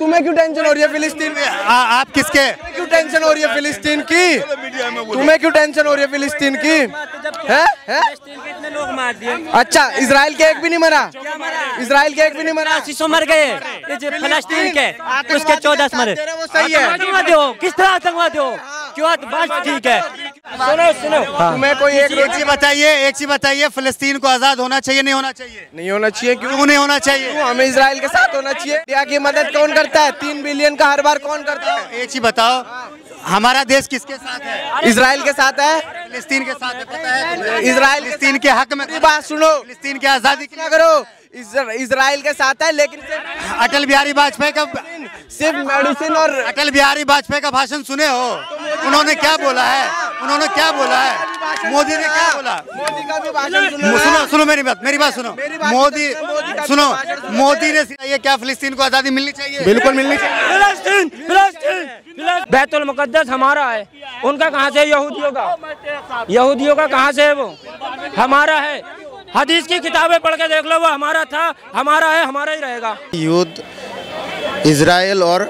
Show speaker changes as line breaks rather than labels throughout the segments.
तुम्हें क्यों टेंशन हो रही है फिलिस्तीन में?
आप किसके
क्यों टेंशन हो रही है फिलिस्तीन की? तुम्हें क्यों टेंशन हो रही है फिलिस्तीन की? है?
कितने लोग मार दिए?
अच्छा, इजराइल के एक भी नहीं मरा? इजराइल के एक भी नहीं मरा?
80 मर गए फलस्तीन के, उसके 14 मरे।
वो सही है।
आतंकवादी हो, किस तरह आतंकवादी हो? क्यों? बस ठीक है। सुनो
तुम्हें कोई एक
चीज बताइए, फिलिस्तीन को आजाद होना चाहिए नहीं होना चाहिए?
नहीं होना चाहिए।
क्यों नहीं होना चाहिए?
हमें इजराइल के साथ होना चाहिए। इंडिया की मदद कौन करता है? 3 बिलियन का हर बार कौन करता है?
एक चीज बताओ, हमारा देश किसके साथ है?
इजराइल के साथ है।
फिलिस्तीन के साथ है, पता है?
इजराइल
फिलिस्तीन के हक में
बात सुनो,
फिलिस्तीन की आजादी
क्या करो, इजराइल के साथ है, लेकिन
अटल बिहारी वाजपेयी का
सिर्फ मेडिसिन और
अटल बिहारी वाजपेयी का भाषण सुने हो? उन्होंने क्या बोला है? मोदी ने क्या बोला?
मोदी का भी भाषण सुनो।
सुनो मेरी बात सुनो। मोदी ने ये क्या फिलिस्तीन को आजादी मिलनी चाहिए?
बिल्कुल मिलनी चाहिए।
फिलिस्तीन बैतुल मुकद्दस हमारा है, उनका कहाँ से? यहूदियों का कहाँ से है? वो हमारा है। हदीस की किताबें पढ़ के देख लो, वो हमारा था, हमारा है, हमारा ही रहेगा।
युद्ध इजराइल और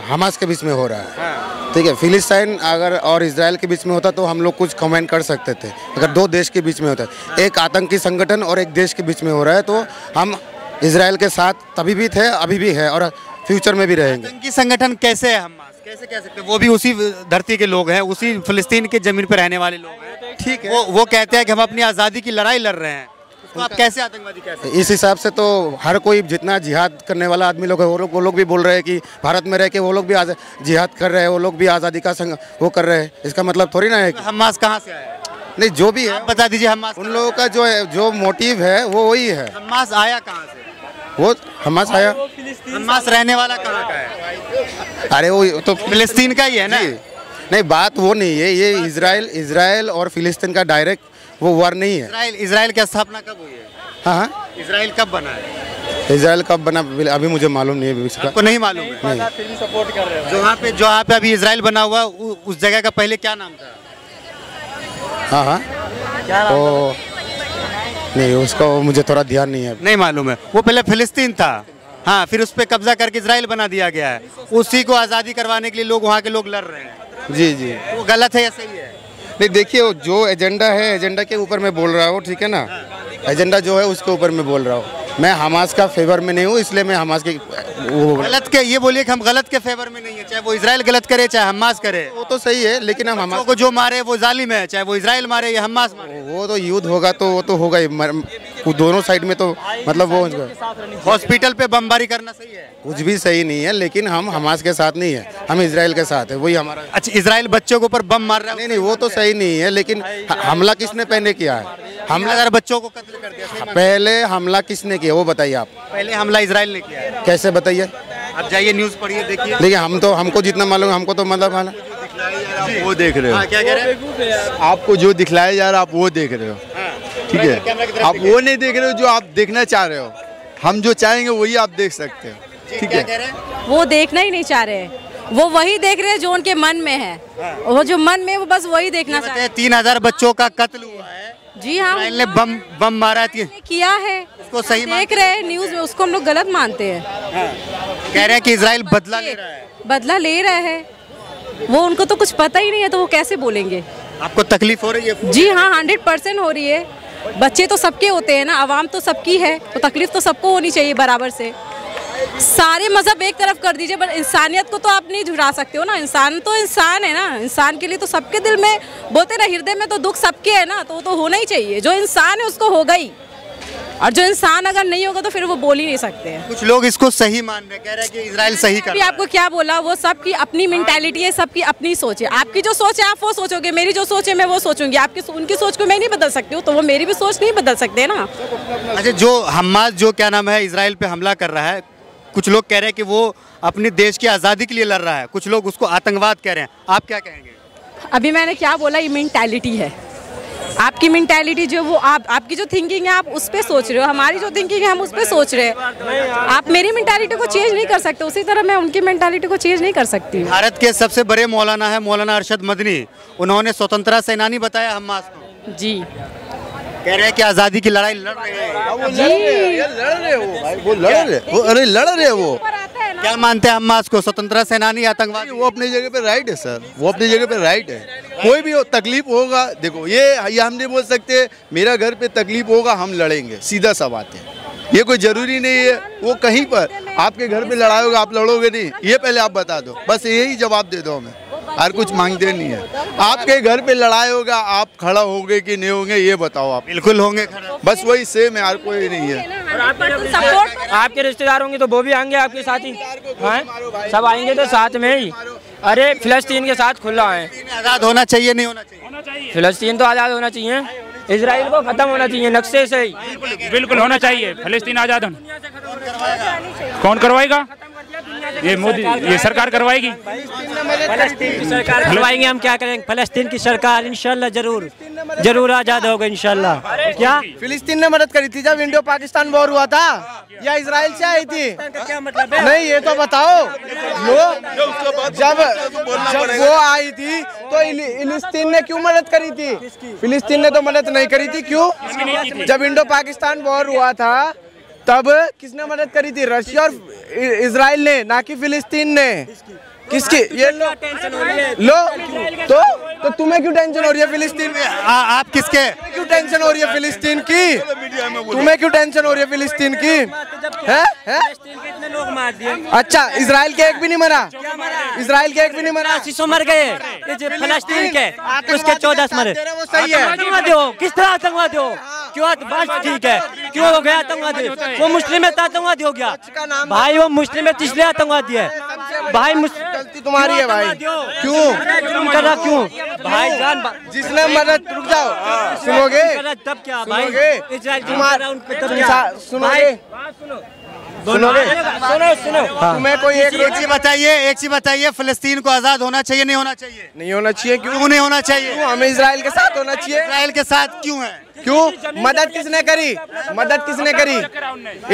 हमास के बीच में हो रहा है, ठीक है। फिलिस्तीन अगर और इजराइल के बीच में होता तो हम लोग कुछ कमेंट कर सकते थे। अगर दो देश के बीच में होता है, एक आतंकी संगठन और एक देश के बीच में हो रहा है, तो हम इजराइल के साथ तभी भी थे, अभी भी है और फ्यूचर में भी रहेंगे।
आतंकी संगठन कैसे है? हमास कैसे कह सकते हैं? वो भी उसी धरती के लोग हैं, उसी फिलिस्तीन के जमीन पर रहने वाले लोग हैं, ठीक है। वो कहते हैं कि हम अपनी आज़ादी की लड़ाई लड़ रहे हैं, तो आप कैसे आतंकवादी कह सकते हैं?
इस हिसाब से तो हर कोई जितना जिहाद करने वाला आदमी लोग है, वो लोग भी बोल रहे हैं कि भारत में रह के वो लोग भी जिहाद कर रहे हैं, वो लोग भी आज़ादी का वो कर रहे हैं। इसका मतलब थोड़ी ना है कि
हमास कहाँ से आया?
नहीं, जो भी है
बता दीजिए। हमास
उन लोगों का जो मोटिव है वो वही है।
हमास आया कहाँ से?
वो हमास आया,
हमास रहने वाला कहाँ का है?
अरे वो तो
फिलिस्तीन का ही है ना?
नहीं, बात वो नहीं है। ये इजराइल और फिलिस्तीन का डायरेक्ट वो वार नहीं है।
इजराइल की स्थापना कब हुई है?
हाँ,
इजराइल कब बना है?
इजराइल कब बना अभी मुझे मालूम नहीं है।
आपको नहीं मालूम है?
नहीं।
सपोर्ट कर रहे हो जो यहाँ पे अभी इजराइल बना हुआ, उस जगह का पहले क्या नाम था?
हाँ, तो नहीं, उसका मुझे थोड़ा ध्यान नहीं है।
नहीं मालूम है। वो पहले फिलिस्तीन था, हाँ, फिर उस पर कब्जा करके इजराइल बना दिया गया है। उसी को आज़ादी करवाने के लिए लोग वहाँ के लोग लड़ रहे हैं।
जी।
वो गलत है या सही है?
नहीं, देखिए, जो एजेंडा है, एजेंडा के ऊपर मैं बोल रहा हूँ, ठीक है ना। एजेंडा जो है उसके ऊपर मैं बोल रहा हूँ। मैं हमास का फेवर में नहीं हूँ, इसलिए मैं हमास के वो
गलत के ये बोलिए कि हम गलत के फेवर में नहीं है। चाहे वो इजराइल गलत करे, चाहे हमास करे,
वो तो सही है, लेकिन हम हमास
को जो मारे वो जालिम है, चाहे वो इजराइल मारे या हमास मारे।
वो तो युद्ध होगा तो वो तो होगा ही, दोनों साइड में तो मतलब वो
हॉस्पिटल पे बमबारी करना सही है?
कुछ भी सही नहीं है, लेकिन हम हमास के साथ नहीं है, हम इजराइल के साथ है, वही हमारा।
अच्छा, इजराइल बच्चों के ऊपर बम मार रहा है?
नहीं, वो तो सही नहीं है, लेकिन हमला किसने पहले किया है?
हमला अगर बच्चों को कत्ल कर दिया,
पहले हमला किसने किया वो बताइए आप।
पहले हमला इजराइल ने किया है।
कैसे बताइए?
आप जाइए न्यूज़ पढ़िए, देखिए।
देखिए, हमको जितना मालूम है, हमको तो मतलब
वो देख रहे हो।
क्या कह रहे हैं?
आपको जो दिखलाया जा रहा है आप वो देख रहे हो, ठीक है। आप वो नहीं देख रहे हो जो आप देखना चाह रहे हो। हम जो चाहेंगे वही आप देख सकते हो, ठीक है।
वो देखना ही नहीं चाह रहे हैं, वो वही देख रहे हैं जो उनके मन में है। वो जो मन में, वो बस वही देखना चाहते हैं।
3000 बच्चों का कत्ल हुआ है।
जी हाँ,
इजराइल ने बम मारा किया
है,
उसको सही
देख रहे हैं न्यूज़ में, उसको हम लोग गलत मानते हैं।
कह रहे हैं कि इजराइल बदला ले रहा है।
बदला ले रहा है, वो उनको तो कुछ पता ही नहीं है, तो वो कैसे बोलेंगे?
आपको तकलीफ हो रही है?
जी हाँ, 100% हो रही है। बच्चे तो सबके होते हैं ना, आवाम तो सबकी है, तो तकलीफ तो सबको होनी चाहिए बराबर से। सारे मजहब एक तरफ कर दीजिए, पर इंसानियत को तो आप नहीं झुरा सकते हो ना। इंसान तो इंसान है ना, इंसान के लिए तो सबके दिल में, बोलते ना, हृदय में तो दुख सबके है ना, तो वो तो होना ही चाहिए। जो इंसान है उसको होगा ही, और जो इंसान अगर नहीं होगा तो फिर वो बोल ही नहीं सकते हैं।
कुछ लोग इसको सही मान रहे हैं, कह रहे हैं कि इजराइल सही कर रहा है।
आपको क्या बोला, वो सबकी अपनी मेंटालिटी है, सबकी अपनी सोच है। आपकी जो सोच है आप वो सोचोगे, मेरी जो सोच है मैं वो सोचूंगी। आपकी उनकी सोच को मैं नहीं बदल सकती हूँ, तो वो मेरी भी सोच नहीं बदल सकते ना।
अच्छा, जो हमास जो क्या नाम है इजराइल पे हमला कर रहा है, कुछ लोग कह रहे हैं कि वो अपने देश की आज़ादी के लिए लड़ रहा है, कुछ लोग उसको आतंकवाद कह रहे हैं। आप क्या कहेंगे?
अभी मैंने क्या बोला, ये मेंटालिटी है। आपकी मेंटालिटी जो वो आपकी जो थिंकिंग है आप उस पर सोच रहे हो, हमारी जो थिंकिंग है हम उस पर सोच रहे हैं। आप मेरी मेंटालिटी को चेंज नहीं कर सकते, उसी तरह मैं उनकी मेंटालिटी को चेंज नहीं कर सकती।
भारत के सबसे बड़े मौलाना है मौलाना अरशद मदनी, उन्होंने स्वतंत्रता सेनानी बताया हमास को।
जी,
कह रहे हैं कि आज़ादी की लड़ाई लड़ रहे हैं।
वो लड़ रहे हैं, वो लड़ रहे हैं, अरे लड़ रहे हैं वो।
क्या मानते हैं हमास को, स्वतंत्रता सेनानी आतंकवादी?
वो अपनी जगह पे राइट है सर, वो अपनी जगह पे राइट है। कोई भी हो तकलीफ होगा, देखो ये हम नहीं बोल सकते मेरा घर पे तकलीफ होगा हम लड़ेंगे, सीधा सा बात है। ये कोई जरूरी नहीं है वो कहीं पर आपके घर पे लड़ाई होगा आप लड़ोगे नहीं, ये पहले आप बता दो, बस यही जवाब दे दो हमें, और कुछ मांगते नहीं है। आपके घर पे लड़ाई होगा आप खड़ा होगे कि नहीं होंगे ये बताओ आप।
बिल्कुल होंगे,
बस वही सेम है, और कोई नहीं है।
आपके रिश्तेदार होंगे तो वो भी आएंगे आपके साथ ही, हैं? सब आएंगे तो साथ में ही। अरे फिलिस्तीन के साथ खुला है,
आज़ाद होना चाहिए नहीं होना चाहिए?
फिलिस्तीन तो आज़ाद होना चाहिए, इजराइल को खत्म होना चाहिए नक्शे से ही।
बिल्कुल होना चाहिए, फिलिस्तीन आज़ाद होना। कौन करवाएगा? ये मोदी, ये सरकार करवाएगी।
सरकार
करवाएंगे, हम क्या करेंगे? फलस्तीन की सरकार इंशाल्लाह जरूर आज़ाद होगा इंशाल्लाह। क्या
फिलिस्तीन ने मदद करी थी जब इंडो पाकिस्तान वॉर हुआ था, या इजराइल से आई थी?
क्या मतलब है?
नहीं ये तो बताओ, जब वो आई थी तो फिलिस्तीन ने क्यों मदद करी थी? फिलिस्तीन ने तो मदद नहीं करी थी, क्यों? जब इंडो पाकिस्तान वॉर हुआ था तब किसने मदद करी थी? रशिया और इजराइल ने, ना कि फिलिस्तीन ने। किसकी? ये लो तो तुम्हें क्यों टेंशन हो रही है फिलिस्तीन में?
आप किसके
क्यों टेंशन हो रही है फिलिस्तीन की? तुम्हें क्यों टेंशन हो रही है फिलिस्तीन की? है?
कितने लोग मार दिए?
अच्छा इजराइल के एक भी नहीं मरा? इजराइल के एक भी नहीं मरा?
80 मर गए फलस्तीन के, उसके 14 मरे।
वो सही है।
आतंकवादी हो, किस तरह आतंकवादी हो? क्यों? बात ठीक है, क्यों हो गया आतंकवादी? वो मुस्लिम है तो आतंकवादी हो गया भाई, वो मुस्लिम है इसलिए आतंकवादी है भाई।
गलती तुम्हारी है भाई। क्यों
कर रहा? क्यों भाई जान?
जिसने मदद, रुक जाओ, सुनोगे
तब क्या भाई?
सुनोगे? तुम्हें कोई एक
चीज बताइए, फिलिस्तीन को आज़ाद होना चाहिए नहीं होना चाहिए?
नहीं होना चाहिए। क्यों
नहीं होना चाहिए?
हमें इजराइल के साथ होना चाहिए।
इजराइल के साथ क्यों है?
क्यों? मदद किसने करी? मदद किसने करी?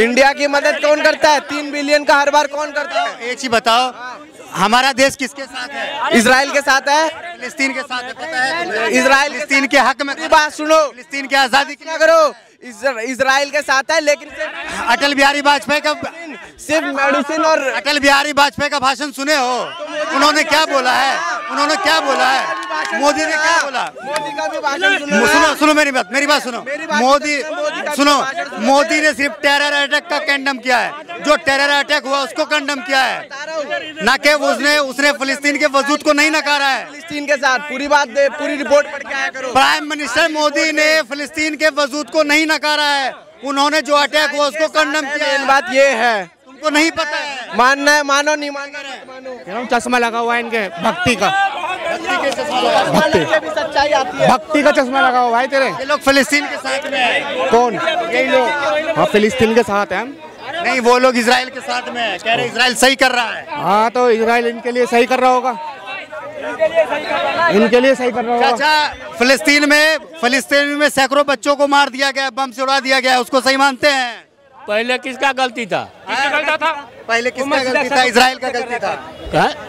इंडिया की मदद कौन करता है? 3 बिलियन का हर बार कौन करता है?
एक चीज बताओ, हमारा देश किसके साथ है?
इजराइल के साथ है।
फिलिस्तीन के साथ है, पता है?
इजराइल
फिलिस्तीन के हक में
बात सुनो,
फिलिस्तीन की आज़ादी
क्या करो? इजराइल के साथ है, लेकिन
अटल बिहारी वाजपेयी का
सिर्फ मेडिसिन और
अटल बिहारी वाजपेयी का भाषण सुने हो? उन्होंने क्या बोला है? मोदी ने क्या बोला?
मोदी का भी भाषण
सुनो मेरी बात सुनो। मोदी ने सिर्फ टेरर अटैक का कंडेम किया है, जो टेरर अटैक हुआ उसको कंडेम किया है, ना कि उसने फिलिस्तीन के वजूद को नहीं नकारा है।
फिलिस्तीन के साथ पूरी रिपोर्ट पढ़ के आया करो।
प्राइम मिनिस्टर मोदी ने फिलिस्तीन के वजूद को नहीं नकारा है, उन्होंने जो अटैक हुआ उसको कंडेम किया है।
बात ये है,
तुमको नहीं पता है?
मानना है मानो, नहीं मानना है मानो।
चश्मा लगा हुआ है इनके, भक्ति का
सच्चाई आती है।
भक्ति का चश्मा लगा हुआ है तेरे।
ये लोग फिलिस्तीन के साथ में है।
कौन? यही लोग। हाँ फिलिस्तीन के साथ है।
नहीं, वो लोग इजराइल के साथ में है, कह रहे इजराइल सही कर रहा है।
हाँ तो इजराइल इनके लिए सही कर रहा होगा, इनके लिए सही कर रहा होगा।
अच्छा, फिलिस्तीन में सैकड़ों बच्चों को मार दिया गया, बम से उड़ा दिया गया, उसको सही मानते हैं?
पहले किसका गलती था?
पहले किसका गलती था? इजराइल का गलती था।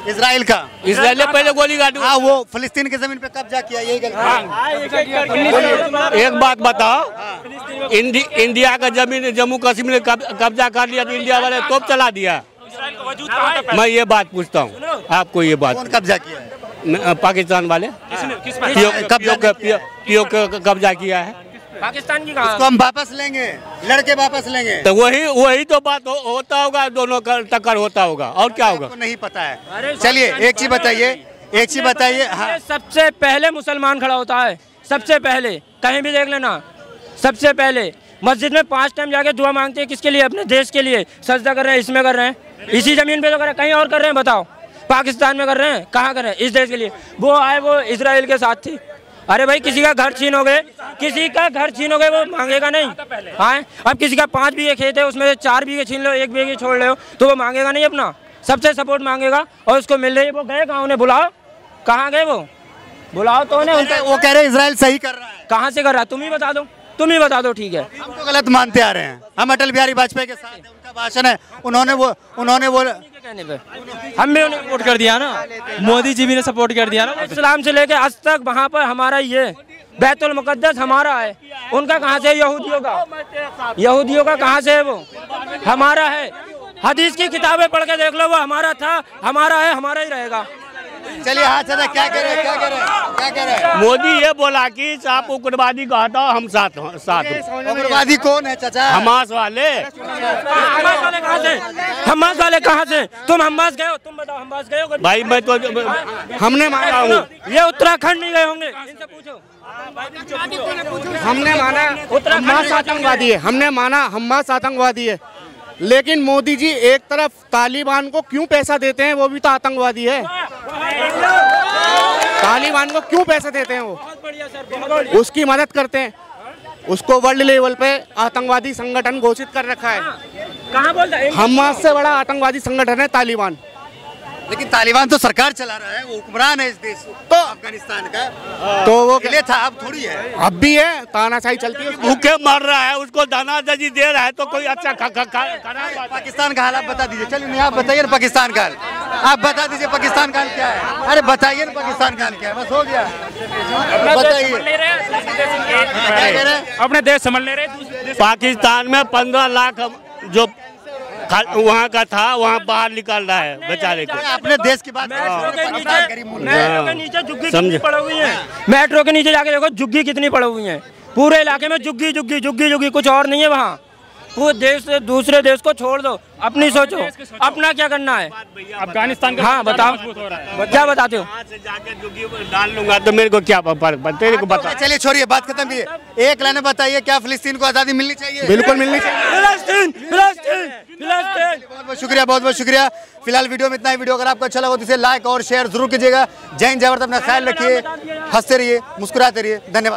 इजराइल का।
इजराइल ने पहले गोली काटी।
हाँ, वो फिलिस्तीन की जमीन पे कब्जा किया, यही गलती।
एक बात बताओ, इंडिया का जमीन जम्मू कश्मीर ने कब्जा कर लिया तो इंडिया वाले तोप चला दिया। मैं ये बात पूछता हूँ आपको, ये बात
कौन कब्जा किया है?
पाकिस्तान वाले कब्जा किया है। पाकिस्तान की
उसको हम वापस लेंगे, लड़के वापस लेंगे।
तो वही तो बात होता होगा, दोनों का टक्कर होता होगा, और क्या होगा?
नहीं पता है। चलिए एक चीज बताइए। हाँ।
सबसे पहले मुसलमान खड़ा होता है, सबसे पहले, कहीं भी देख लेना, सबसे पहले मस्जिद में 5 टाइम जाके दुआ मांगते हैं। किसके लिए? अपने देश के लिए। सजदा कर रहे हैं, इसमें कर रहे हैं, इसी जमीन पे तो कर रहे हैं, कहीं और कर रहे हैं? बताओ, पाकिस्तान में कर रहे हैं? कहाँ कर रहे हैं? इस देश के लिए। वो आए, वो इजराइल के साथ थी। अरे भाई, किसी का घर छीनोगे, वो मांगेगा नहीं। हाँ, अब किसी का 5 बीघे खेत है, उसमें से 4 बीघे छीन लो, 1 बीघे छोड़ लो, तो वो मांगेगा नहीं अपना, सबसे सपोर्ट मांगेगा। और उसको मिल रही है, वो गए कहाँ? उन्हें बुलाओ, कहाँ गए वो? बुलाओ तो उन्हें।
वो कह रहे हैं इजराइल सही कर रहा है।
कहाँ से कर रहा है? तुम ही बता दो। ठीक है,
हम तो गलत मानते आ रहे हैं, हम अटल बिहारी वाजपेयी के साथ हैं, उनका भाषण है, उन्होंने वो
कहने पे हम भी उन्हें सपोर्ट कर दिया ना, मोदी जी भी ने सपोर्ट कर दिया ना। इस्लाम से लेके आज तक वहाँ पर हमारा ये बैतुल मुकद्दस हमारा है, उनका कहाँ से? यहूदियों का कहाँ से है? वो हमारा है। हदीस की किताबें पढ़ के देख लो, वो हमारा था, हमारा है, हमारा ही रहेगा।
चलिए हाँ चाचा, क्या कह रहे हैं?
मोदी ये बोला कि आप उग्रवादी कहा था, हम साथ
उग्रवादी कौन है चाचा?
हमास वाले।
हमास वाले कहाँ से? हमास वाले कहाँ से? तुम हमास गए हो? तुम बताओ, हमास गए हो?
भाई मैं तो
हमने माना हूँ,
ये उत्तराखंड नहीं गए होंगे, इनसे पूछो।
हमने माना हमास आतंकवादी है, हमने माना हमास आतंकवादी है, लेकिन मोदी जी एक तरफ तालिबान को क्यों पैसा देते हैं? वो भी तो आतंकवादी है। तालिबान को क्यों पैसे देते हैं? वो उसकी मदद करते हैं, उसको वर्ल्ड लेवल पे आतंकवादी संगठन घोषित कर रखा है।
कहाँ बोलता है?
हमास से बड़ा आतंकवादी संगठन है तालिबान।
लेकिन तालिबान तो सरकार चला रहा है, वो हुक्मरान है इस देश तो अफगानिस्तान का,
तो वो
पहले था, अब थोड़ी है।
अब भी है, तानाशाही चलती है।
भूखे मर रहा है, उसको दानादारी दे रहा है तो कोई अच्छा
पाकिस्तान का हाल आप बता दीजिए। चलिए नहीं, आप बताइए ना पाकिस्तान का हाल, आप बता दीजिए पाकिस्तान का हाल क्या है। अरे बताइए ना पाकिस्तान का हाल क्या है, बस हो गया। बताइए
अपने देश समझ ले रहे।
पाकिस्तान में 15 लाख जो वहाँ का था, वहाँ बाहर निकाल रहा है बेचारे को।
अपने देश की बात,
मेट्रो के नीचे झुग्गी कितनी पड़ी हुई है? मेट्रो के नीचे जाके देखो झुग्गी कितनी पड़ी हुई है। पूरे इलाके में झुग्गी झुग्गी झुग्गी झुग्गी, कुछ और नहीं है वहाँ। वो देश से दूसरे देश को छोड़ दो, अपनी सोचो, अपना क्या करना है।
अफगानिस्तान का
हाँ बताओ, क्या बताते हो?
डाल लूंगा तो मेरे को क्या तेरे को बता।
चलिए छोड़िए, बात खत्म कीजिए। एक लाइन बताइए, क्या फिलिस्तीन को आज़ादी मिलनी चाहिए?
बिल्कुल मिलनी चाहिए।
फिलिस्तीन फिलिस्तीन फिलिस्तीन।
बहुत बहुत शुक्रिया, बहुत बहुत शुक्रिया। फिलहाल वीडियो में इतना ही। वीडियो अगर आपको अच्छा लगा तो इसे लाइक और शेयर जरूर कीजिएगा। जय हिंद, जय भारत, अपना ख्याल रखिए, हंसते रहिए, मुस्कुराते रहिए। धन्यवाद।